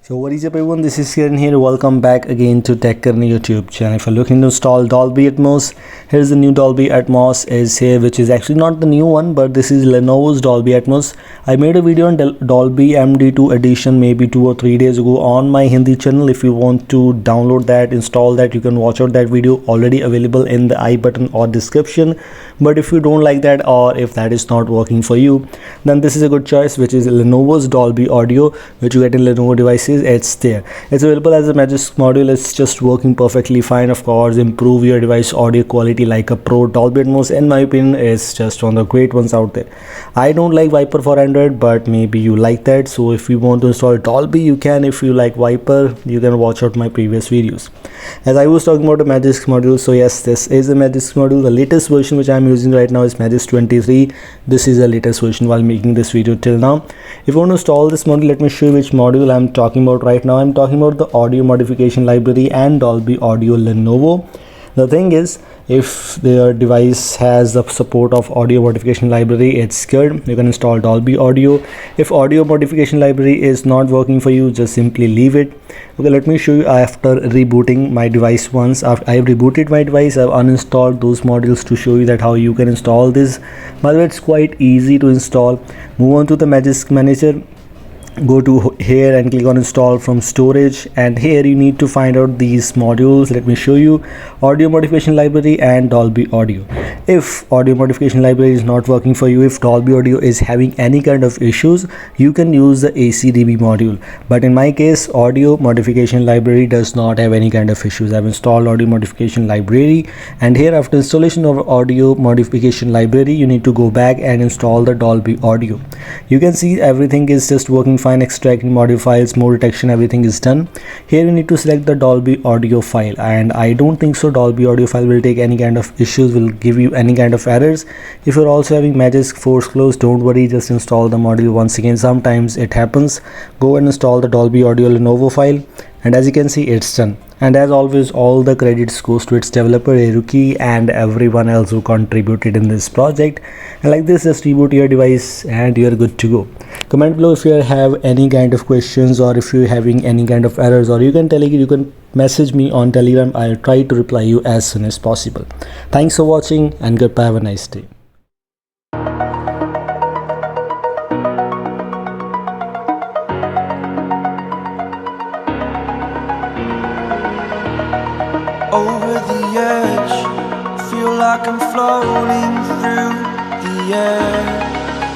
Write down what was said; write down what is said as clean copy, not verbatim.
So what is up everyone, this is Karan here. Welcome back again to Tech Karan YouTube channel. If you're looking to install Dolby Atmos, here's the new Dolby Atmos is here, which is actually not the new one, but this is Lenovo's Dolby Atmos. I made a video on Dolby MD2 edition maybe 2 or 3 days ago on my Hindi channel. If you want to download that, install that, you can watch out that video, already available in the I button or description. But if you don't like that, or if that is not working for you, then this is a good choice, which is Lenovo's Dolby Audio, which you get in Lenovo devices. It's there, it's available as a Magisk module. It's just working perfectly fine. Of course, improve your device audio quality like a pro. Dolby Atmos, in my opinion, is just one of the great ones out there. I don't like Viper for Android, but maybe you like that. So if you want to install Dolby, you can. If you like Viper, you can watch out my previous videos. As I was talking about the Magisk module, so yes, this is a Magisk module. The latest version which I'm using right now is Magisk 23. This is the latest version while making this video till now. If you want to install this module, let me show you which module I'm talking about right now. I'm talking about the audio modification library and Dolby Audio Lenovo. The thing is, if their device has the support of audio modification library, it's good. You can install Dolby Audio. If audio modification library is not working for you, just simply leave it. Okay, let me show you after rebooting my device. Once after I've rebooted my device, I've uninstalled those modules to show you that how you can install this. By the way, it's quite easy to install. Move on to the Magisk Manager. Go to here and click on install from storage, and here you need to find out these modules. Let me show you: audio modification library and Dolby Audio. If audio modification library is not working for you, if Dolby Audio is having any kind of issues, you can use the ACDB module. But in my case, audio modification library does not have any kind of issues. I've installed audio modification library, and here after installation of audio modification library, you need to go back and install the Dolby Audio. You can see everything is just working fine. Extracting audio files, mode detection, everything is done. Here you need to select the Dolby Audio file, and I don't think so Dolby Audio file will take any kind of issues, will give you any kind of errors. If you're also having Magisk Force Close, don't worry, just install the module once again. Sometimes it happens. Go and install the Dolby Audio Lenovo file, and as you can see, it's done. And as always, all the credits goes to its developer Eruki and everyone else who contributed in this project. And like this, just reboot your device and you're good to go. Comment below if you have any kind of questions, or if you're having any kind of errors, or you can message me on Telegram. I'll try to reply you as soon as possible. Thanks for watching, and goodbye. Have a nice day. Over the edge, feel like I'm floating through the air.